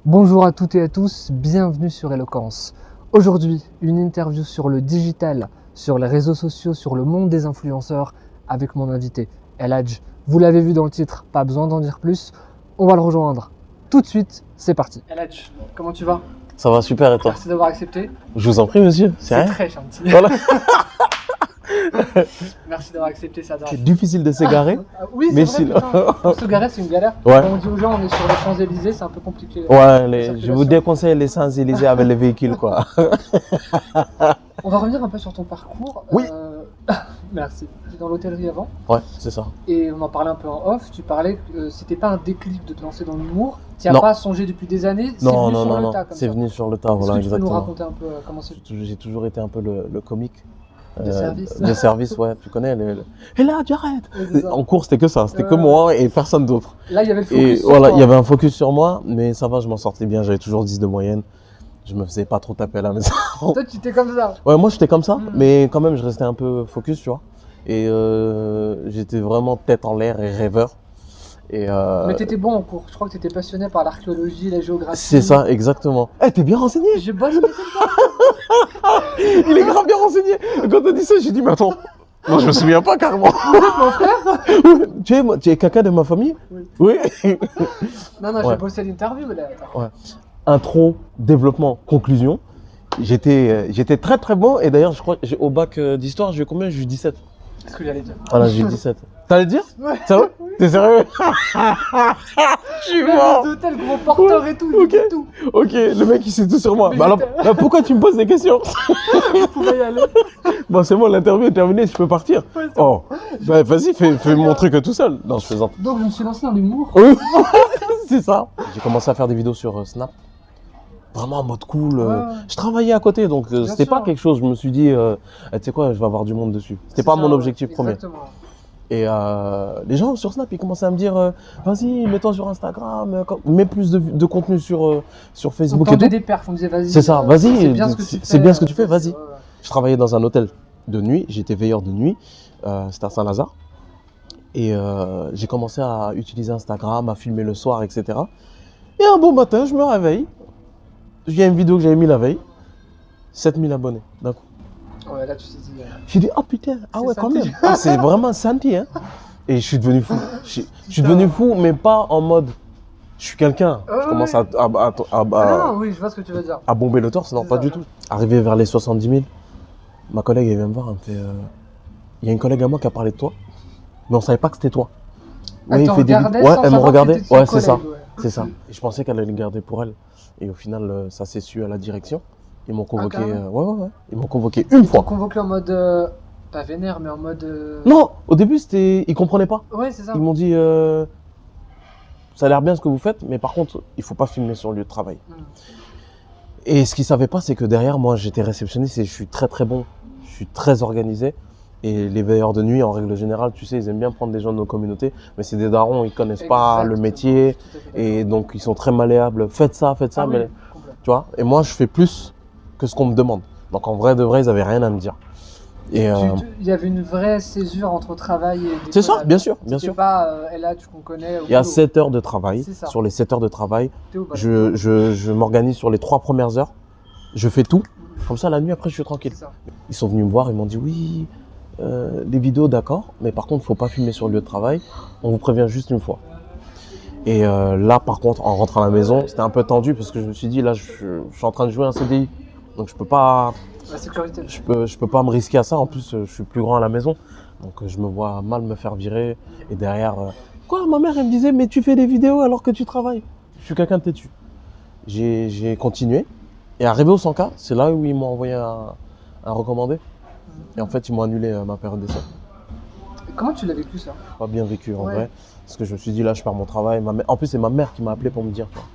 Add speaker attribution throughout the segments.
Speaker 1: Bonjour à toutes et à tous, bienvenue sur Eloquence. Aujourd'hui, une interview sur le digital, sur les réseaux sociaux, sur le monde des influenceurs avec mon invité El Hadj. Vous l'avez vu dans le titre, pas besoin d'en dire plus, on va le rejoindre tout de suite, c'est parti. El Hadj, comment tu vas?
Speaker 2: Ça va super et toi?
Speaker 1: Merci d'avoir accepté.
Speaker 2: Je vous en prie monsieur,
Speaker 1: C'est très gentil.
Speaker 2: Voilà.
Speaker 1: Merci d'avoir accepté ça.
Speaker 2: C'est difficile de s'égarer.
Speaker 1: Oui,
Speaker 2: mais
Speaker 1: c'est vrai, pour se garer, c'est une galère.
Speaker 2: Ouais.
Speaker 1: Quand on dit aux gens on est sur les Champs-Élysées, c'est un peu compliqué.
Speaker 2: Ouais, je vous déconseille les Champs-Élysées avec les véhicules quoi.
Speaker 1: On va revenir un peu sur ton parcours.
Speaker 2: Oui.
Speaker 1: Merci. Tu es dans l'hôtellerie avant.
Speaker 2: Ouais, c'est ça.
Speaker 1: Et on en parlait un peu en off. Tu parlais que c'était pas un déclic de te lancer dans l'humour. Tu n'y as
Speaker 2: Non.
Speaker 1: pas songé depuis des années.
Speaker 2: Non,
Speaker 1: venu
Speaker 2: non,
Speaker 1: sur
Speaker 2: non,
Speaker 1: le
Speaker 2: non.
Speaker 1: tas, comme
Speaker 2: C'est
Speaker 1: ça.
Speaker 2: venu sur le tas,
Speaker 1: Est-ce
Speaker 2: voilà,
Speaker 1: que tu peux nous
Speaker 2: exactement.
Speaker 1: raconter un peu comment c'est
Speaker 2: J'ai toujours été un peu le comique.
Speaker 1: de service.
Speaker 2: De service, ouais, tu connais. Et là, j'arrête.
Speaker 1: Ouais, c'est ça.
Speaker 2: En cours, c'était que ça, c'était que
Speaker 1: Ouais.
Speaker 2: moi et personne d'autre.
Speaker 1: Là, il y avait le focus.
Speaker 2: Et
Speaker 1: sur
Speaker 2: voilà,
Speaker 1: toi.
Speaker 2: il y avait un focus sur moi, mais ça va, je m'en sortais bien, j'avais toujours 10 de moyenne. Je me faisais pas trop taper à la maison.
Speaker 1: Toi, tu étais comme ça.
Speaker 2: Ouais, moi j'étais comme ça,
Speaker 1: Mm.
Speaker 2: mais quand même je restais un peu focus, tu vois. Et j'étais vraiment tête en l'air et rêveur. Et
Speaker 1: Mais t'étais bon en cours. Je crois que t'étais passionné par l'archéologie, la géographie.
Speaker 2: c'est ça, exactement. Eh, t'es bien renseigné.
Speaker 1: Je bosse mais c'est pas.
Speaker 2: Il est grave bien renseigné. Quand t'as dit ça, j'ai dit, mais attends. Moi, je me souviens pas carrément.
Speaker 1: Mon frère.
Speaker 2: Tu es quelqu'un de ma famille?
Speaker 1: Oui.
Speaker 2: Oui.
Speaker 1: Non,
Speaker 2: Ouais.
Speaker 1: j'ai bossé l'interview là. Attends.
Speaker 2: Intro, développement, conclusion. J'étais très très bon. Et d'ailleurs, je crois au bac d'histoire, j'ai eu combien? J'ai eu 17.
Speaker 1: C'est ce que j'allais dire.
Speaker 2: Voilà, j'ai eu 17. T'allais dire?
Speaker 1: Ouais.
Speaker 2: Sérieux? T'es sérieux? Je suis mort.
Speaker 1: Les hôtels, gros porteur et tout.
Speaker 2: Ok.
Speaker 1: Tout.
Speaker 2: Ok, le mec il sait tout sur moi.
Speaker 1: Mais
Speaker 2: Bah alors,
Speaker 1: j'étais-
Speaker 2: bah pourquoi tu me poses des questions?
Speaker 1: Je pouvais y aller.
Speaker 2: Bon, c'est bon, l'interview est terminée, je peux partir.
Speaker 1: Ouais, c'est
Speaker 2: Oh, bah vas-y, fais mon truc tout seul. Non, je plaisante.
Speaker 1: Donc je me suis lancé dans l'humour.
Speaker 2: Oui, c'est ça. J'ai commencé à faire des vidéos sur Snap. Vraiment en mode cool.
Speaker 1: Ouais.
Speaker 2: Je travaillais à côté, donc
Speaker 1: Bien
Speaker 2: c'était
Speaker 1: sûr.
Speaker 2: pas quelque chose. Je me suis dit, tu sais quoi, je vais avoir du monde dessus. C'était pas
Speaker 1: C'est
Speaker 2: mon
Speaker 1: ça,
Speaker 2: objectif
Speaker 1: ouais,
Speaker 2: premier.
Speaker 1: Exactement.
Speaker 2: Et les gens sur Snap, ils commençaient à me dire, vas-y, mets-toi sur Instagram, mets plus de contenu sur
Speaker 1: On
Speaker 2: Facebook et
Speaker 1: tendait
Speaker 2: tout.
Speaker 1: des perfs, on disait vas-y.
Speaker 2: C'est ça, vas-y,
Speaker 1: C'est bien ce que tu fais.
Speaker 2: c'est bien ce que tu fais, vas-y.
Speaker 1: Ouais.
Speaker 2: Je travaillais dans un hôtel de nuit, j'étais veilleur de nuit, c'était à Saint-Lazare. Et j'ai commencé à utiliser Instagram, à filmer le soir, etc. Et un bon matin, je me réveille. Il y a une vidéo que j'avais mis la veille. 7000 abonnés d'un coup.
Speaker 1: Ouais, là tu t'es dit.
Speaker 2: J'ai dit, oh putain, ah
Speaker 1: C'est
Speaker 2: ouais, quand
Speaker 1: senti.
Speaker 2: même. Ah, c'est vraiment senti, hein. Et je suis devenu fou. Je suis devenu fou, mais pas en mode, je suis quelqu'un.
Speaker 1: Ouais,
Speaker 2: Je commence
Speaker 1: ouais.
Speaker 2: à
Speaker 1: Ah non, oui, je vois ce que tu veux dire.
Speaker 2: à bomber le torse, non,
Speaker 1: C'est
Speaker 2: pas
Speaker 1: ça,
Speaker 2: du
Speaker 1: ouais.
Speaker 2: tout. Arrivé vers les 70 000, ma collègue elle vient me voir, elle me fait il y a une collègue à moi qui a parlé de toi, mais on savait pas que c'était toi.
Speaker 1: Elle te
Speaker 2: il fait des
Speaker 1: regardait
Speaker 2: vidéos. Ouais,
Speaker 1: sans
Speaker 2: elle me
Speaker 1: savoir que
Speaker 2: regardait.
Speaker 1: t'étais son
Speaker 2: Ouais, c'est ça.
Speaker 1: collègue, ouais.
Speaker 2: C'est ça. Et je pensais qu'elle allait le garder pour elle. Et au final, ça s'est su à la direction. Ils m'ont convoqué.
Speaker 1: carrément.
Speaker 2: Ouais. Ils m'ont convoqué une
Speaker 1: Ils t'ont
Speaker 2: fois.
Speaker 1: convoqué en mode. Pas vénère, mais en mode.
Speaker 2: Non, au début, ils comprenaient pas.
Speaker 1: Ouais, c'est ça.
Speaker 2: Ils m'ont dit ça a l'air bien ce que vous faites, mais par contre, il faut pas filmer sur le lieu de travail.
Speaker 1: Mm.
Speaker 2: Et ce qu'ils savaient pas, c'est que derrière, moi, j'étais réceptionniste et je suis très très bon. Je suis très organisé. Et les veilleurs de nuit, en règle générale, tu sais, ils aiment bien prendre des gens de nos communautés, mais c'est des darons, ils connaissent pas le
Speaker 1: Exactement.
Speaker 2: métier.
Speaker 1: Tout à fait
Speaker 2: Et donc, ils sont très malléables. Faites ça,
Speaker 1: d'accord. Ah
Speaker 2: mais
Speaker 1: oui, complet.
Speaker 2: tu vois. Et moi, je fais plus que ce qu'on me demande. Donc, en vrai de vrai, ils avaient rien à me dire. Et
Speaker 1: Il y avait une vraie césure entre travail et.
Speaker 2: c'est ça,
Speaker 1: déconnade.
Speaker 2: bien sûr, bien
Speaker 1: C'était
Speaker 2: sûr.
Speaker 1: pas El Hadj qu'on connaît. Au
Speaker 2: Il y a
Speaker 1: boulot.
Speaker 2: 7 heures de travail.
Speaker 1: C'est ça.
Speaker 2: Sur les 7 heures de travail,
Speaker 1: T'es au bas.
Speaker 2: je m'organise sur les 3 premières heures. Je fais tout. Comme ça, la nuit, après, je suis tranquille.
Speaker 1: C'est ça.
Speaker 2: Ils sont venus me voir, ils m'ont dit oui, les vidéos, d'accord, mais par contre, il ne faut pas filmer sur le lieu de travail. On vous prévient juste une fois. Et là, par contre, en rentrant à la maison, c'était un peu tendu parce que je me suis dit, là, je suis en train de jouer un CDI. Donc, je peux pas
Speaker 1: La sécurité.
Speaker 2: je peux pas me risquer à ça. En plus, je suis plus grand à la maison. Donc, je me vois mal me faire virer. Et derrière, quoi, ma mère, elle me disait, mais tu fais des vidéos alors que tu travailles. Je suis quelqu'un de têtu. J'ai continué. Et arrivé au 100K, c'est là où ils m'ont envoyé un recommandé. Et en fait, ils m'ont annulé ma période d'essai.
Speaker 1: Comment tu l'as vécu ça?
Speaker 2: Pas bien vécu en
Speaker 1: Ouais.
Speaker 2: vrai. Parce que je me suis dit, là, je perds mon travail. En plus, c'est ma mère qui m'a appelé pour me dire, tu vois.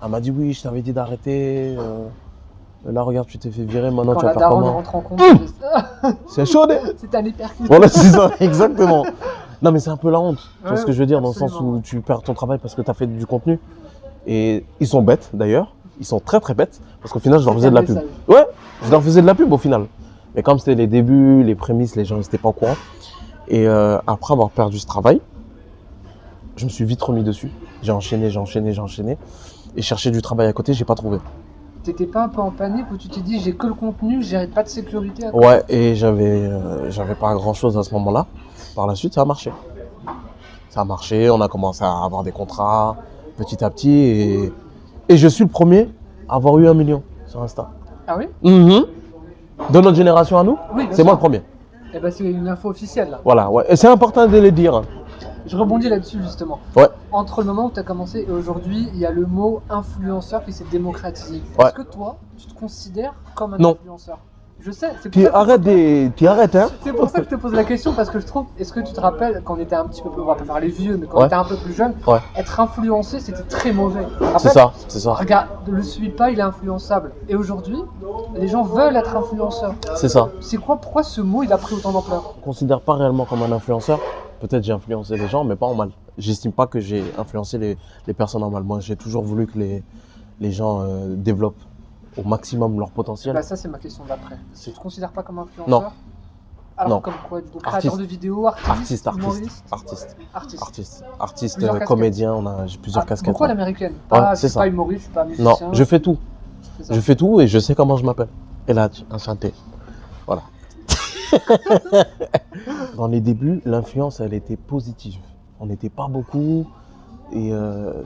Speaker 2: Elle m'a dit, oui, je t'avais dit d'arrêter. Là, regarde, tu t'es fait virer. Maintenant,
Speaker 1: Quand
Speaker 2: tu vas
Speaker 1: la
Speaker 2: faire
Speaker 1: daronne
Speaker 2: comment?
Speaker 1: rentre en compte,
Speaker 2: C'est chaud,
Speaker 1: c'est un hypercute.
Speaker 2: Voilà, c'est ça, exactement. Non, mais c'est un peu la honte. Tu vois
Speaker 1: Ouais,
Speaker 2: ce que je veux dire, dans le sens
Speaker 1: absolument.
Speaker 2: où tu perds ton travail parce que tu as fait du contenu. Et ils sont bêtes, d'ailleurs. Ils sont très, très bêtes. Parce qu'au final, je leur faisais de la pub. Ouais, je leur faisais de la pub au final. Mais comme c'était les débuts, les prémices, les gens n'étaient pas au courant. Et après avoir perdu ce travail, je me suis vite remis dessus. J'ai enchaîné. et chercher du travail à côté, j'ai pas trouvé.
Speaker 1: T'étais pas un peu en panique où tu t'es dit j'ai que le contenu, j'ai pas de sécurité à côté?
Speaker 2: Ouais, et j'avais pas grand chose à ce moment-là. Par la suite, ça a marché. Ça a marché, on a commencé à avoir des contrats petit à petit et je suis le premier à avoir eu 1 million sur Insta.
Speaker 1: Ah oui?
Speaker 2: Mhm. De notre génération à nous,
Speaker 1: Oui, bien
Speaker 2: c'est moi
Speaker 1: sûr.
Speaker 2: le premier.
Speaker 1: Eh ben, c'est une info officielle là.
Speaker 2: Voilà, ouais. Et c'est important de le dire.
Speaker 1: Je rebondis là-dessus justement.
Speaker 2: Ouais.
Speaker 1: Entre le moment où tu as commencé et aujourd'hui, il y a le mot influenceur qui s'est démocratisé.
Speaker 2: Ouais.
Speaker 1: Est-ce que toi, tu te considères comme un
Speaker 2: Non.
Speaker 1: influenceur? Je sais, c'est pour
Speaker 2: Puis
Speaker 1: ça que-
Speaker 2: arrête, hein.
Speaker 1: C'est pour ça que je te pose la question, parce que je trouve, est-ce que tu te rappelles quand on était un petit peu plus, on va pas faire les vieux, mais quand on
Speaker 2: Ouais.
Speaker 1: était un peu plus jeune,
Speaker 2: Ouais.
Speaker 1: être influencé c'était très mauvais. Tu te
Speaker 2: C'est
Speaker 1: rappelles?
Speaker 2: ça, c'est ça.
Speaker 1: Regarde, ne le suis pas, il est influençable. Et aujourd'hui, les gens veulent être influenceurs.
Speaker 2: C'est ça.
Speaker 1: C'est quoi, pourquoi ce mot il a pris autant d'ampleur?
Speaker 2: Je ne considère pas réellement comme un influenceur. Peut-être j'ai influencé les gens, mais pas en mal. J'estime pas que j'ai influencé les personnes en mal. Moi, j'ai toujours voulu que les gens développent au maximum leur potentiel.
Speaker 1: Bah ça c'est ma question d'après. Tu
Speaker 2: C'est-
Speaker 1: te considères pas comme influenceur?
Speaker 2: Non.
Speaker 1: Alors
Speaker 2: Non.
Speaker 1: comme quoi? Donc,
Speaker 2: Artiste.
Speaker 1: créateur de vidéos, artiste, humoriste,
Speaker 2: Artiste,
Speaker 1: Plusieurs casquettes.
Speaker 2: comédien, j'ai plusieurs casquettes.
Speaker 1: Pourquoi
Speaker 2: Ouais.
Speaker 1: l'américaine?
Speaker 2: Ouais,
Speaker 1: Je
Speaker 2: c'est
Speaker 1: suis
Speaker 2: ça.
Speaker 1: pas humoriste, je suis pas musicien.
Speaker 2: Non, je fais tout.
Speaker 1: c'est ça.
Speaker 2: Je fais tout et je sais comment je m'appelle. Eladj, enchanté. Voilà. Dans les débuts, l'influence, elle était positive. On n'était pas beaucoup et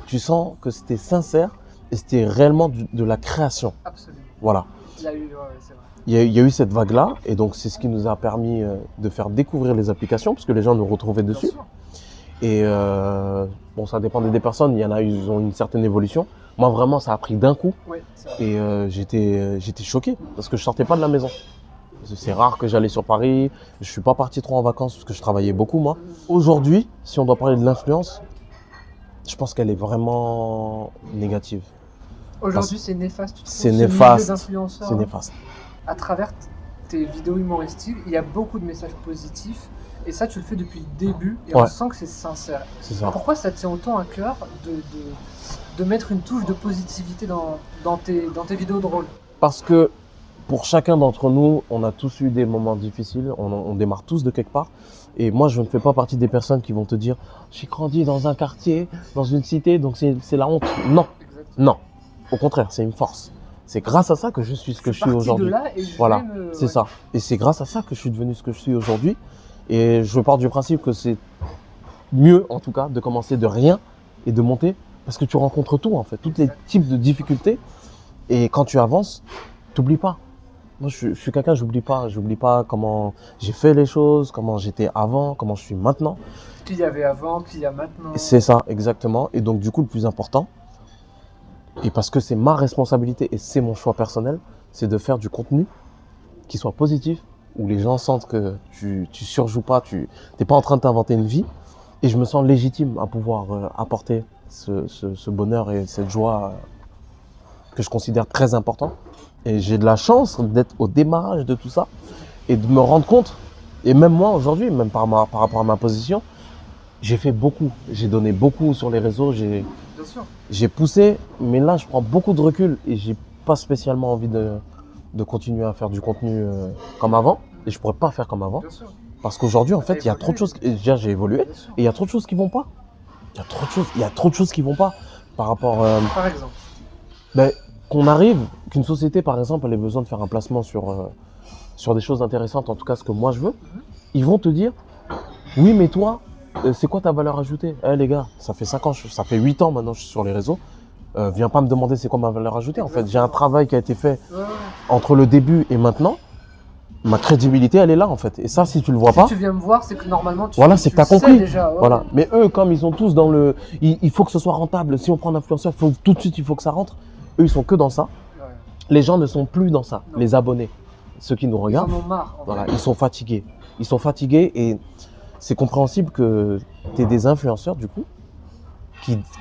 Speaker 2: tu sens que c'était sincère et c'était réellement de la création.
Speaker 1: Absolument.
Speaker 2: Voilà.
Speaker 1: Il y a eu, ouais, c'est vrai.
Speaker 2: Il y a eu cette vague-là et donc c'est ce qui nous a permis de faire découvrir les applications parce que les gens nous retrouvaient dessus.
Speaker 1: Bien sûr.
Speaker 2: Et bon, ça dépendait des personnes. Il y en a, ils ont une certaine évolution. Moi, vraiment, ça a pris d'un coup.
Speaker 1: Ouais, c'est vrai.
Speaker 2: Et j'étais choqué parce que je sortais pas de la maison. C'est rare que j'allais sur Paris. Je suis pas parti trop en vacances parce que je travaillais beaucoup, moi. Aujourd'hui, si on doit parler de l'influence, je pense qu'elle est vraiment négative.
Speaker 1: Aujourd'hui, c'est néfaste. Tu trouves,
Speaker 2: C'est
Speaker 1: ce
Speaker 2: néfaste.
Speaker 1: milieu d'influenceurs,
Speaker 2: C'est néfaste.
Speaker 1: à travers tes vidéos humoristiques, il y a beaucoup de messages positifs. Et ça, tu le fais depuis le début. Et on
Speaker 2: Ouais.
Speaker 1: sent que c'est sincère.
Speaker 2: C'est ça.
Speaker 1: Pourquoi ça te tient autant à cœur de mettre une touche de positivité dans tes vidéos drôles?
Speaker 2: Parce que pour chacun d'entre nous, on a tous eu des moments difficiles. On démarre tous de quelque part. Et moi, je ne fais pas partie des personnes qui vont te dire « J'ai grandi dans un quartier, dans une cité, donc c'est la honte. » Non,
Speaker 1: Exactement.
Speaker 2: non. Au contraire, c'est une force. C'est grâce à ça que je suis ce que je suis
Speaker 1: Parti
Speaker 2: aujourd'hui.
Speaker 1: de là et je
Speaker 2: Voilà,
Speaker 1: vais me-
Speaker 2: c'est
Speaker 1: ouais.
Speaker 2: ça. Et c'est grâce à ça que je suis devenu ce que je suis aujourd'hui. Et je pars du principe que c'est mieux, en tout cas, de commencer de rien et de monter. Parce que tu rencontres tout, en fait. Tous les types de difficultés. Et quand tu avances, t'oublies pas. Moi, je suis quelqu'un, j'oublie pas. J'oublie pas comment j'ai fait les choses, comment j'étais avant, comment je suis maintenant.
Speaker 1: Qu'il y avait avant, qu'il y a maintenant.
Speaker 2: Et c'est ça, exactement. Et donc, du coup, le plus important, et parce que c'est ma responsabilité et c'est mon choix personnel, c'est de faire du contenu qui soit positif, où les gens sentent que tu surjoues pas, tu n'es pas en train de t'inventer une vie. Et je me sens légitime à pouvoir apporter ce bonheur et cette joie que je considère très important. Et j'ai de la chance d'être au démarrage de tout ça et de me rendre compte, et même moi aujourd'hui, même par rapport à ma position, j'ai fait beaucoup, j'ai donné beaucoup sur les réseaux,
Speaker 1: Bien sûr.
Speaker 2: j'ai poussé, mais là je prends beaucoup de recul et j'ai pas spécialement envie de continuer à faire du contenu comme avant. Et je pourrais pas faire comme avant.
Speaker 1: Bien sûr.
Speaker 2: Parce qu'aujourd'hui, en fait, il y a trop de choses. Déjà, j'ai évolué
Speaker 1: Bien sûr.
Speaker 2: et il y a trop de choses qui vont pas. Il y a trop de choses qui vont pas par rapport.
Speaker 1: Par exemple.
Speaker 2: Qu'on arrive, qu'une société, par exemple, elle ait besoin de faire un placement sur des choses intéressantes, en tout cas ce que moi je veux, ils vont te dire oui, mais toi, c'est quoi ta valeur ajoutée? Eh les gars, ça fait 5 ans, ça fait 8 ans maintenant que je suis sur les réseaux. Viens pas me demander c'est quoi ma valeur ajoutée. En fait, j'ai un travail qui a été fait
Speaker 1: Ouais, ouais.
Speaker 2: entre le début et maintenant. Ma crédibilité, elle est là en fait. Et ça, si tu le vois
Speaker 1: Si
Speaker 2: pas,
Speaker 1: tu viens me voir, c'est que normalement tu
Speaker 2: voilà, c'est
Speaker 1: tu
Speaker 2: que t'as
Speaker 1: le sais
Speaker 2: compris.
Speaker 1: déjà. Ouais,
Speaker 2: voilà.
Speaker 1: ouais.
Speaker 2: Mais eux, comme ils sont tous dans le, il faut que ce soit rentable. Si on prend un influenceur, tout de suite, il faut que ça rentre. Eux, ils sont que dans ça.
Speaker 1: Ouais.
Speaker 2: Les gens ne sont plus dans ça.
Speaker 1: Non.
Speaker 2: Les abonnés, ceux qui nous
Speaker 1: Ils en
Speaker 2: regardent,
Speaker 1: ont marre. en
Speaker 2: voilà,
Speaker 1: vrai.
Speaker 2: ils sont fatigués. Ils sont fatigués et c'est compréhensible que tu aies des influenceurs du coup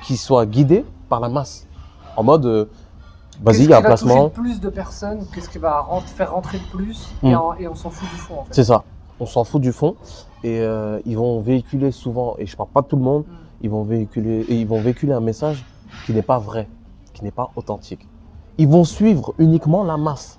Speaker 2: qui soient guidés par la masse. En mode, vas-y, il y a un
Speaker 1: Qu'est-ce qui va
Speaker 2: placement.
Speaker 1: toucher le plus de personnes, qu'est-ce qui va faire rentrer le plus
Speaker 2: Mm.
Speaker 1: et on s'en fout du fond en fait.
Speaker 2: C'est ça. On s'en fout du fond et ils vont véhiculer souvent, et je parle pas de tout le monde, ils vont véhiculer un message qui n'est pas vrai, qui n'est pas authentique. Ils vont suivre uniquement la masse.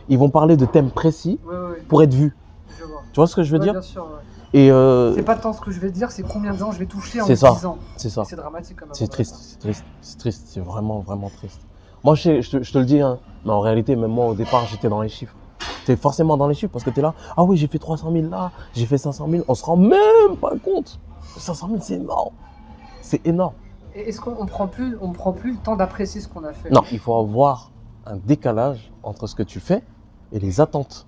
Speaker 2: Ils vont parler de thèmes précis
Speaker 1: Ouais, ouais,
Speaker 2: pour être vus.
Speaker 1: je vois.
Speaker 2: Tu vois ce que je veux
Speaker 1: Ouais,
Speaker 2: dire?
Speaker 1: bien sûr, ouais.
Speaker 2: Et
Speaker 1: C'est pas tant ce que je vais dire, c'est combien de gens je vais toucher en
Speaker 2: c'est
Speaker 1: le
Speaker 2: ça.
Speaker 1: disant.
Speaker 2: C'est ça.
Speaker 1: C'est dramatique quand même.
Speaker 2: C'est triste, c'est triste, c'est triste, c'est vraiment, vraiment triste. Moi, je te le dis, hein, mais en réalité, même moi, au départ, j'étais dans les chiffres. T'es forcément dans les chiffres parce que t'es là, ah oui, j'ai fait 300 000 là, j'ai fait 500 000, on se rend même pas compte. 500 000, c'est énorme. C'est énorme.
Speaker 1: Et est-ce qu'on prend plus le temps d'apprécier ce qu'on a fait?
Speaker 2: Non, il faut avoir un décalage entre ce que tu fais et les attentes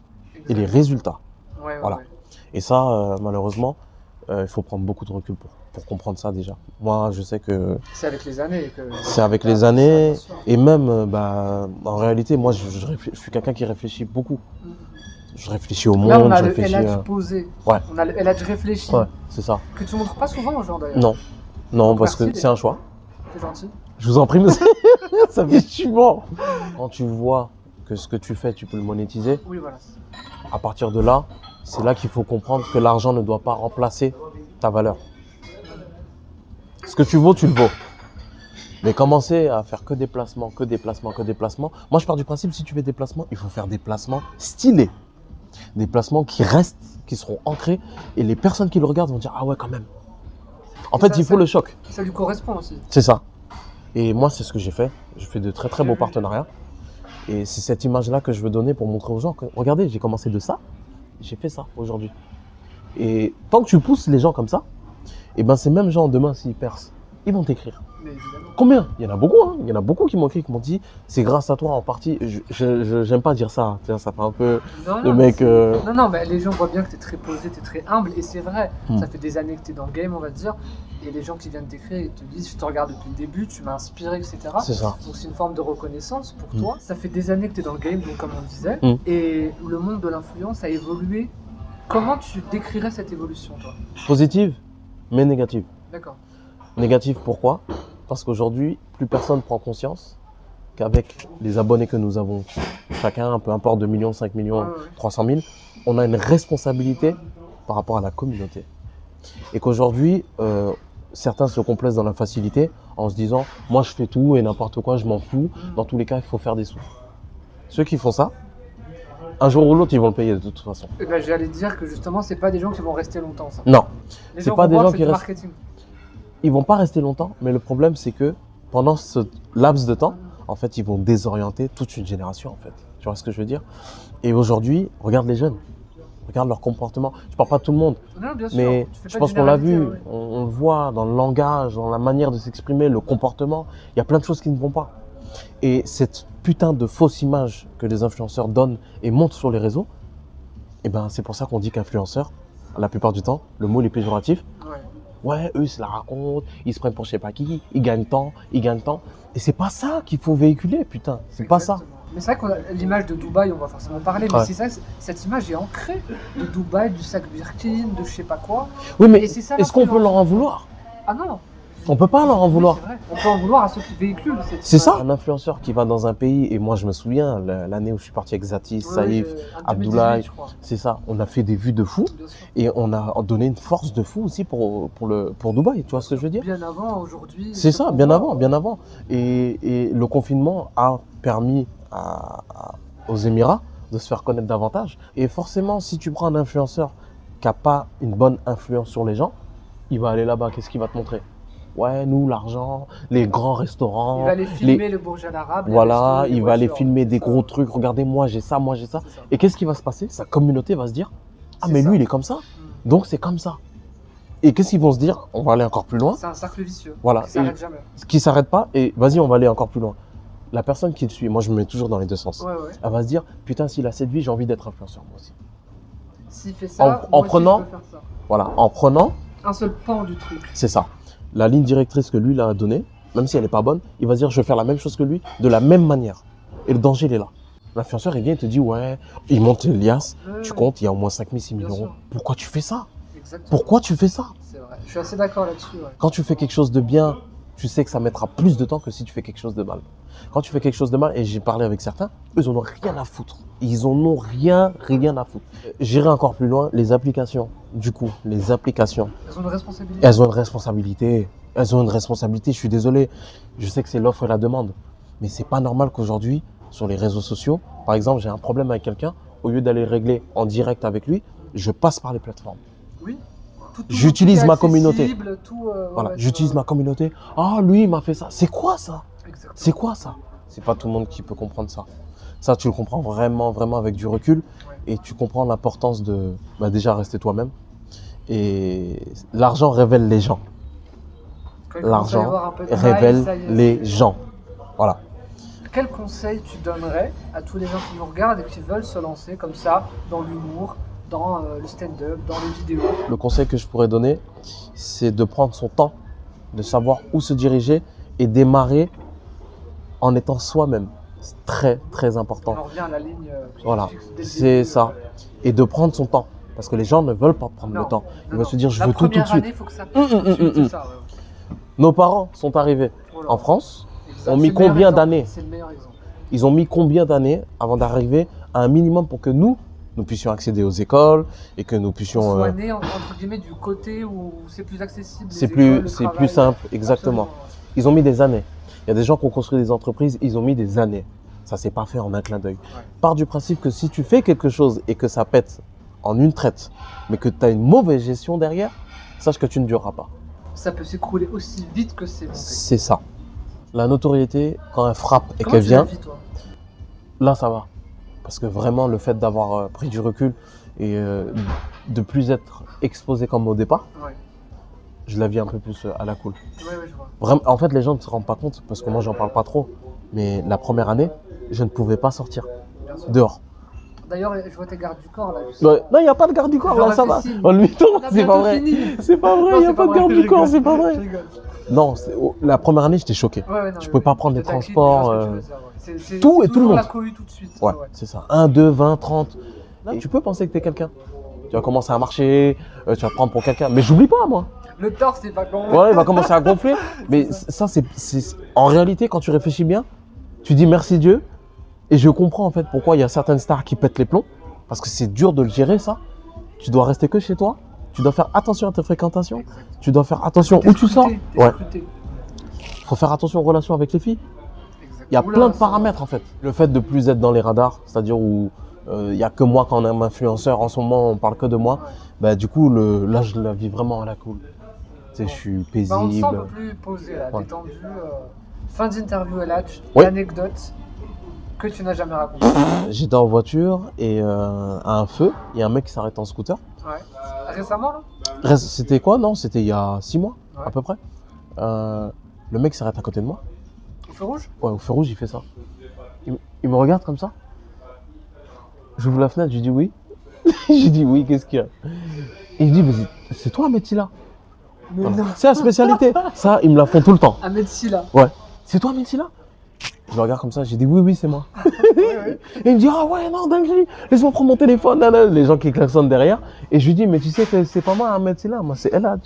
Speaker 2: et les résultats.
Speaker 1: Ouais,
Speaker 2: Voilà.
Speaker 1: ouais.
Speaker 2: Et ça, malheureusement, il faut prendre beaucoup de recul pour comprendre ça déjà. Moi, je sais que
Speaker 1: C'est avec les années que.
Speaker 2: c'est avec les années. Et même, en réalité, moi, je suis quelqu'un qui réfléchit beaucoup. Je réfléchis au monde,
Speaker 1: Là, on a
Speaker 2: je
Speaker 1: le
Speaker 2: réfléchis...
Speaker 1: LH posé.
Speaker 2: Ouais.
Speaker 1: On a le LH réfléchi.
Speaker 2: Ouais, c'est ça.
Speaker 1: Que tu montres pas souvent aux gens d'ailleurs.
Speaker 2: Non, non, parce
Speaker 1: Merci,
Speaker 2: que c'est un choix.
Speaker 1: C'est gentil.
Speaker 2: Je vous en prie, monsieur. Ça fait chiant. Quand tu vois que ce que tu fais, tu peux le monétiser,
Speaker 1: Oui, voilà.
Speaker 2: à partir de là, c'est là qu'il faut comprendre que l'argent ne doit pas remplacer ta valeur. Ce que tu vaux, tu le vaux. Mais commencer à faire que des placements, que des placements, que des placements. Moi, je pars du principe, si tu fais des placements, il faut faire des placements stylés. Des placements qui restent, qui seront ancrés. Et les personnes qui le regardent vont dire, ah ouais, quand même. En fait, il faut le choc.
Speaker 1: Ça lui correspond aussi.
Speaker 2: C'est ça. Et moi, c'est ce que j'ai fait. J'ai fait de très, très beaux partenariats. Et c'est cette image-là que je veux donner pour montrer aux gens que, regardez, j'ai commencé de ça. J'ai fait ça aujourd'hui. Et tant que tu pousses les gens comme ça, et ben ces mêmes gens, demain, s'ils percent, ils vont t'écrire.
Speaker 1: Mais évidemment.
Speaker 2: Combien? Il y en a beaucoup, hein. Il y en a beaucoup qui m'ont écrit, qui m'ont dit, c'est grâce à toi en partie. J'aime pas dire ça, tiens, ça fait un peu
Speaker 1: Non,
Speaker 2: le
Speaker 1: non,
Speaker 2: mec.
Speaker 1: Non, mais les gens voient bien que tu es très posé, tu es très humble, et c'est vrai.
Speaker 2: Mm.
Speaker 1: Ça fait des années que tu es dans le game, on va dire. Et les gens qui viennent t'écrire, ils te disent, je te regarde depuis le début, tu m'as inspiré, etc.
Speaker 2: C'est ça.
Speaker 1: Donc c'est une forme de reconnaissance pour
Speaker 2: Mm.
Speaker 1: toi. Ça fait des années que tu es dans le game, donc comme on disait.
Speaker 2: Mm.
Speaker 1: Et le monde de l'influence a évolué. Comment tu décrirais cette évolution, toi?
Speaker 2: Positive, mais négative.
Speaker 1: D'accord.
Speaker 2: Négative, pourquoi? Parce qu'aujourd'hui, plus personne prend conscience qu'avec les abonnés que nous avons, chacun, peu importe 2 millions, 5 millions,
Speaker 1: Ouais, ouais.
Speaker 2: 300 000, on a une responsabilité par rapport à la communauté. Et qu'aujourd'hui, certains se complaisent dans la facilité en se disant « moi je fais tout et n'importe quoi, je m'en fous, dans tous les cas il faut faire des sous ». Ceux qui font ça, un jour ou l'autre ils vont le payer de toute façon.
Speaker 1: Et ben, j'allais te dire que justement, c'est pas des gens qui vont rester longtemps, ça.
Speaker 2: Non,
Speaker 1: Les
Speaker 2: c'est
Speaker 1: gens
Speaker 2: pas
Speaker 1: vont
Speaker 2: des
Speaker 1: voir
Speaker 2: gens
Speaker 1: que
Speaker 2: qui
Speaker 1: c'est du
Speaker 2: restent-
Speaker 1: marketing.
Speaker 2: ils vont pas rester longtemps, mais le problème c'est que pendant ce laps de temps, en fait ils vont désorienter toute une génération en fait. Tu vois ce que je veux dire? Et aujourd'hui, regarde les jeunes, regarde leur comportement. Je parle pas de tout le monde,
Speaker 1: Non, bien sûr.
Speaker 2: mais
Speaker 1: Tu fais
Speaker 2: je
Speaker 1: pas
Speaker 2: pense
Speaker 1: de
Speaker 2: qu'on l'a
Speaker 1: généralité,
Speaker 2: vu,
Speaker 1: ouais.
Speaker 2: on le voit dans le langage, dans la manière de s'exprimer, le comportement. Il y a plein de choses qui ne vont pas. Et cette putain de fausse image que les influenceurs donnent et montrent sur les réseaux, eh ben, c'est pour ça qu'on dit qu'influenceur, la plupart du temps, le mot il est péjoratif.
Speaker 1: Ouais.
Speaker 2: Ouais, eux, ils se la racontent, ils se prennent pour je sais pas qui, ils gagnent tant, ils gagnent tant. Et c'est pas ça qu'il faut véhiculer, putain. C'est pas ça.
Speaker 1: Exactement. Mais c'est vrai qu'on a l'image de Dubaï, on va forcément parler, mais
Speaker 2: Ouais.
Speaker 1: c'est ça, cette image est ancrée de Dubaï, du sac Birkin, de je sais pas quoi.
Speaker 2: Oui, mais
Speaker 1: Et c'est ça,
Speaker 2: est-ce qu'on peut
Speaker 1: l'influence.
Speaker 2: leur en vouloir?
Speaker 1: Ah non,
Speaker 2: On peut pas leur en
Speaker 1: oui,
Speaker 2: vouloir.
Speaker 1: c'est vrai. On peut en vouloir à ceux qui véhiculent cette
Speaker 2: C'est
Speaker 1: image.
Speaker 2: ça. Un influenceur qui va dans un pays, et moi je me souviens, l'année où je suis parti avec Zatis,
Speaker 1: Ouais,
Speaker 2: Saïf,
Speaker 1: en 2018,
Speaker 2: Abdoulaye,
Speaker 1: je crois.
Speaker 2: c'est ça. On a fait des vues de fou
Speaker 1: Bien sûr.
Speaker 2: et on a donné une force de fou aussi pour Dubaï. Tu vois ce que je veux dire?
Speaker 1: Bien avant, aujourd'hui.
Speaker 2: C'est
Speaker 1: ce
Speaker 2: ça,
Speaker 1: qu'on
Speaker 2: bien
Speaker 1: voit.
Speaker 2: avant, bien avant. Et le confinement a permis aux Émirats de se faire connaître davantage. Et forcément, si tu prends un influenceur qui n'a pas une bonne influence sur les gens, il va aller là-bas. Qu'est-ce qu'il va te montrer? Ouais, nous, l'argent, les grands restaurants.
Speaker 1: Il va aller filmer le Burj Al Arab. les
Speaker 2: Voilà,
Speaker 1: restos, les
Speaker 2: il va aller
Speaker 1: voitures.
Speaker 2: filmer des
Speaker 1: C'est ça.
Speaker 2: gros trucs. Regardez, moi, j'ai ça, moi, j'ai ça.
Speaker 1: C'est ça.
Speaker 2: Et qu'est-ce qui va se passer? Sa communauté va se dire, ah,
Speaker 1: C'est
Speaker 2: mais
Speaker 1: ça.
Speaker 2: lui, il est comme ça.
Speaker 1: Mm.
Speaker 2: Donc, c'est comme ça. Et qu'est-ce qu'ils vont se dire? On va aller encore plus loin.
Speaker 1: C'est un cercle vicieux.
Speaker 2: Voilà.
Speaker 1: Qui s'arrête jamais.
Speaker 2: Qui s'arrête pas et vas-y, on va aller encore plus loin. La personne qui le suit, moi je me mets toujours dans les deux sens.
Speaker 1: Ouais, ouais.
Speaker 2: Elle va se dire, putain, s'il a cette vie, j'ai envie d'être influenceur moi aussi.
Speaker 1: S'il fait ça,
Speaker 2: En
Speaker 1: moi aussi,
Speaker 2: prenant-
Speaker 1: je peux faire ça.
Speaker 2: Voilà, en prenant,
Speaker 1: Un seul pan du truc.
Speaker 2: c'est ça. La ligne directrice que lui il a donnée, même si elle n'est pas bonne, il va se dire, je vais faire la même chose que lui, de la même manière. Et le danger, il est là. L'influenceur, il vient et te dit, ouais, il monte l'IAS,
Speaker 1: Ouais,
Speaker 2: tu
Speaker 1: ouais.
Speaker 2: comptes, il y a au moins 5 000, 6 000
Speaker 1: Bien
Speaker 2: euros.
Speaker 1: sûr.
Speaker 2: Pourquoi tu fais ça?
Speaker 1: Exactement.
Speaker 2: Pourquoi tu fais ça?
Speaker 1: C'est vrai. Je suis assez d'accord là-dessus. Ouais.
Speaker 2: Quand tu fais quelque chose de bien, tu sais que ça mettra plus de temps que si tu fais quelque chose de mal. Quand tu fais quelque chose de mal, et j'ai parlé avec certains, eux, ils en ont rien à foutre. Ils en ont rien à foutre. J'irai encore plus loin, les applications. Du coup, les applications,
Speaker 1: Elles ont une responsabilité.
Speaker 2: elles ont une responsabilité. Elles ont une responsabilité, je suis désolé. Je sais que c'est l'offre et la demande. Mais c'est pas normal qu'aujourd'hui, sur les réseaux sociaux, par exemple, j'ai un problème avec quelqu'un, au lieu d'aller régler en direct avec lui, je passe par les plateformes.
Speaker 1: Oui.
Speaker 2: J'utilise
Speaker 1: tout est
Speaker 2: ma communauté.
Speaker 1: accessible, tout,
Speaker 2: Voilà,
Speaker 1: ouais,
Speaker 2: j'utilise ma communauté. Ah, lui, il m'a fait ça. C'est quoi ça?
Speaker 1: Exactement.
Speaker 2: C'est quoi ça? C'est pas tout le monde qui peut comprendre ça. Ça, tu le comprends vraiment, vraiment avec du recul.
Speaker 1: Ouais.
Speaker 2: Et tu comprends l'importance de déjà rester toi-même. Et l'argent révèle les gens.
Speaker 1: Quand il commence à y
Speaker 2: L'argent
Speaker 1: avoir un peu de
Speaker 2: révèle
Speaker 1: maille, ça y est,
Speaker 2: les
Speaker 1: c'est-
Speaker 2: gens. Voilà.
Speaker 1: Quel conseil tu donnerais à tous les gens qui nous regardent et qui veulent se lancer comme ça dans l'humour, dans le stand-up, dans les vidéos?
Speaker 2: Le conseil que je pourrais donner, c'est de prendre son temps, de savoir où se diriger et démarrer en étant soi-même. C'est très, très
Speaker 1: On
Speaker 2: important.
Speaker 1: en revient à la ligne que tu
Speaker 2: Voilà,
Speaker 1: fixes dès le
Speaker 2: c'est
Speaker 1: début,
Speaker 2: ça. Et de prendre son temps. Parce que les gens ne veulent pas prendre le
Speaker 1: Non,
Speaker 2: temps. Ils
Speaker 1: non,
Speaker 2: vont
Speaker 1: non.
Speaker 2: se dire, je
Speaker 1: La
Speaker 2: veux tout de
Speaker 1: première
Speaker 2: suite.
Speaker 1: année, il faut que ça passe tout de suite, c'est ça. Ouais.
Speaker 2: Nos parents sont arrivés
Speaker 1: Oh là
Speaker 2: en
Speaker 1: là.
Speaker 2: France.
Speaker 1: Exact.
Speaker 2: ont mis
Speaker 1: C'est le meilleur
Speaker 2: combien
Speaker 1: exemple.
Speaker 2: d'années?
Speaker 1: C'est le meilleur exemple.
Speaker 2: Ils ont mis combien d'années avant d'arriver à un minimum pour que nous puissions accéder aux écoles et que nous
Speaker 1: On
Speaker 2: puissions...
Speaker 1: soit né entre guillemets du côté où c'est plus accessible. les
Speaker 2: c'est
Speaker 1: écoles, le
Speaker 2: plus
Speaker 1: travail.
Speaker 2: simple, exactement.
Speaker 1: Absolument.
Speaker 2: Ils ont mis des années. Il y a des gens qui ont construit des entreprises, ils ont mis des années. Ça s'est pas fait en un clin d'œil.
Speaker 1: Ouais.
Speaker 2: Pars du principe que si tu fais quelque chose et que ça pète en une traite, mais que tu as une mauvaise gestion derrière, sache que tu ne dureras pas.
Speaker 1: Ça peut s'écrouler aussi vite que c'est monté.
Speaker 2: C'est ça. La notoriété, quand elle frappe et
Speaker 1: Comment
Speaker 2: qu'elle
Speaker 1: tu la
Speaker 2: vient,
Speaker 1: vis, toi?
Speaker 2: là ça va. Parce que vraiment, le fait d'avoir pris du recul et de plus être exposé comme au départ,
Speaker 1: Ouais.
Speaker 2: je la vis un peu plus à la cool.
Speaker 1: Ouais, je vois.
Speaker 2: Vraiment, en fait, les gens ne se rendent pas compte, parce que moi, j'en parle pas trop. Mais la première année, je ne pouvais pas sortir
Speaker 1: Bien sûr.
Speaker 2: dehors.
Speaker 1: D'ailleurs, je vois tes gardes du corps là. je
Speaker 2: Ouais.
Speaker 1: sais.
Speaker 2: Non, il n'y a pas de garde du corps,
Speaker 1: J'aurais
Speaker 2: là, ça
Speaker 1: fait
Speaker 2: va.
Speaker 1: signe.
Speaker 2: On lui tourne,
Speaker 1: On a
Speaker 2: c'est
Speaker 1: bientôt
Speaker 2: pas vrai.
Speaker 1: fini.
Speaker 2: C'est pas vrai,
Speaker 1: Non,
Speaker 2: il n'y a
Speaker 1: c'est
Speaker 2: pas de
Speaker 1: vrai,
Speaker 2: garde
Speaker 1: je
Speaker 2: du corps,
Speaker 1: rigole.
Speaker 2: c'est pas
Speaker 1: Je
Speaker 2: vrai.
Speaker 1: rigole.
Speaker 2: Non, la première année, j'étais choqué.
Speaker 1: Ouais, ouais, non,
Speaker 2: Je
Speaker 1: mais
Speaker 2: pouvais pas prendre
Speaker 1: je
Speaker 2: les
Speaker 1: te taquine,
Speaker 2: transports,
Speaker 1: je vois ce que tu veux dire, ouais. C'est
Speaker 2: tout et tout le
Speaker 1: toujours
Speaker 2: monde.
Speaker 1: la cohue tout de suite.
Speaker 2: Ouais, c'est ça. 1, 2, 20, 30. Là, tu peux penser que tu es quelqu'un. Tu vas commencer à marcher, tu vas te prendre pour quelqu'un. Mais j'oublie pas, moi.
Speaker 1: Le torse, c'est pas con.
Speaker 2: Ouais, il va commencer à gonfler. Mais ça, en réalité, quand tu réfléchis bien, tu dis merci Dieu. Et je comprends en fait pourquoi il y a certaines stars qui pètent les plombs. Parce que c'est dur de le gérer, ça. Tu dois rester que chez toi. Tu dois faire attention à tes fréquentations.
Speaker 1: Exact.
Speaker 2: Tu dois faire attention
Speaker 1: T'es
Speaker 2: où tu sors.
Speaker 1: scruté, t'es
Speaker 2: Ouais.
Speaker 1: scruté.
Speaker 2: Faut faire attention aux relations avec les filles.
Speaker 1: Exact.
Speaker 2: Il y a
Speaker 1: Oula,
Speaker 2: plein de
Speaker 1: ça-
Speaker 2: paramètres en fait. Le fait de plus être dans les radars, c'est-à-dire où il n'y a que moi quand on est un influenceur, en ce moment on parle que de moi,
Speaker 1: Ouais.
Speaker 2: bah, du coup là je la vis vraiment à la cool. Tu sais, je suis
Speaker 1: Bah, on te sent un
Speaker 2: paisible.
Speaker 1: peu plus posé là,
Speaker 2: Ouais.
Speaker 1: détendu. Fin d'interview, Eladj.
Speaker 2: Oui.
Speaker 1: L'anecdote que tu n'as jamais racontée.
Speaker 2: J'étais en voiture et à un feu, il y a un mec qui s'arrête en scooter.
Speaker 1: Ouais. Récemment là?
Speaker 2: C'était quoi? Non, c'était il y a 6 mois
Speaker 1: Ouais.
Speaker 2: à peu près. Le mec s'arrête à côté de moi.
Speaker 1: Au feu rouge?
Speaker 2: Ouais, au feu rouge, il fait ça. Il me regarde comme ça. J'ouvre la fenêtre, je lui dis oui. Je lui dis oui, qu'est-ce qu'il y a? Et il me dit, mais c'est toi, Metsila.
Speaker 1: Mais
Speaker 2: Voilà.
Speaker 1: non.
Speaker 2: C'est la spécialité. Ça, ils me la font tout le temps.
Speaker 1: Ahmed Silla.
Speaker 2: Ouais. C'est toi, Metsila? Je le regarde comme ça, j'ai dit oui, oui, c'est moi.
Speaker 1: Ouais.
Speaker 2: Et il me dit, ah ouais, non, dinguerie, laisse-moi prendre mon téléphone. Nan, nan. Les gens qui klaxonnent derrière. Et je lui dis, mais tu sais que c'est pas moi, Metsila, moi, c'est Eladj.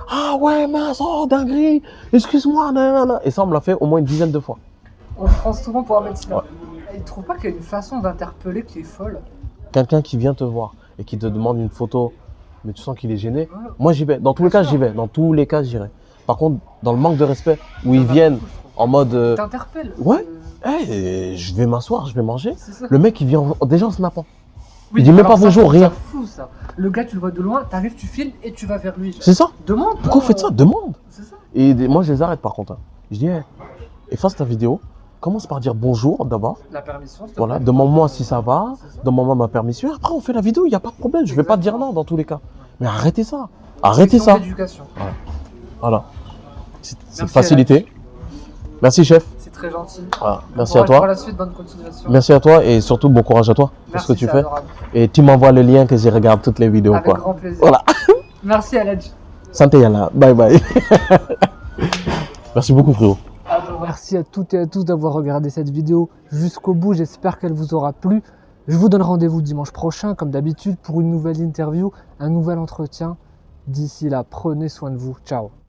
Speaker 2: Ah ouais, mince, oh, dinguerie, excuse-moi. Nan, nan, nan. Et ça, on me l'a fait au moins une dizaine de fois.
Speaker 1: On le prend souvent pour Ahmed Silla.
Speaker 2: Ouais.
Speaker 1: Et il trouve pas qu'il y a une façon d'interpeller qui est folle?
Speaker 2: Quelqu'un qui vient te voir et qui te demande une photo, mais tu sens qu'il est gêné,
Speaker 1: Ouais.
Speaker 2: moi j'y vais. Dans tous les cas, j'y vais. Dans tous les cas, j'irai. Par contre, dans le manque de respect, où ils
Speaker 1: Ça va
Speaker 2: viennent
Speaker 1: beaucoup, je trouve.
Speaker 2: en mode
Speaker 1: T'interpelles.
Speaker 2: ouais. hey, je vais m'asseoir, je vais manger.
Speaker 1: C'est ça.
Speaker 2: Le mec, il vient déjà en snappant.
Speaker 1: Oui,
Speaker 2: il dit même
Speaker 1: alors
Speaker 2: pas
Speaker 1: ça,
Speaker 2: bonjour,
Speaker 1: je trouve
Speaker 2: rien.
Speaker 1: ça fou ça. Le gars, tu le vois de loin, t'arrives, tu filmes et tu vas vers lui.
Speaker 2: C'est ça.
Speaker 1: Demande.
Speaker 2: Pourquoi vous faites ça? Demande.
Speaker 1: C'est ça.
Speaker 2: Et moi, je les arrête par contre. Hein. Je dis, hey, efface ta vidéo. Commence par dire bonjour d'abord.
Speaker 1: La permission, s'il te
Speaker 2: Voilà,
Speaker 1: plaît.
Speaker 2: demande-moi si ça va.
Speaker 1: C'est ça.
Speaker 2: Demande-moi ma permission. Après, on fait la vidéo, il n'y a pas de problème. Je vais pas te dire non dans tous les cas. Mais arrêtez ça. Arrêtez
Speaker 1: Question
Speaker 2: ça.
Speaker 1: d'éducation.
Speaker 2: Voilà. C'est
Speaker 1: Merci,
Speaker 2: facilité. Merci, chef.
Speaker 1: C'est très gentil.
Speaker 2: Voilà. Merci
Speaker 1: Bon
Speaker 2: à
Speaker 1: courage
Speaker 2: toi.
Speaker 1: Pour la suite, bonne continuation.
Speaker 2: Merci à toi et surtout bon courage à toi pour
Speaker 1: Merci,
Speaker 2: ce que tu
Speaker 1: c'est
Speaker 2: fais.
Speaker 1: adorable.
Speaker 2: Et tu m'envoies le lien que j'y regarde toutes les vidéos.
Speaker 1: Avec
Speaker 2: Quoi.
Speaker 1: grand plaisir.
Speaker 2: Voilà.
Speaker 1: Merci Eladj.
Speaker 2: Santé Yalla. Bye bye. Merci beaucoup frérot.
Speaker 1: Merci à toutes et à tous d'avoir regardé cette vidéo jusqu'au bout. J'espère qu'elle vous aura plu. Je vous donne rendez-vous dimanche prochain, comme d'habitude, pour une nouvelle interview, un nouvel entretien. D'ici là, prenez soin de vous. Ciao.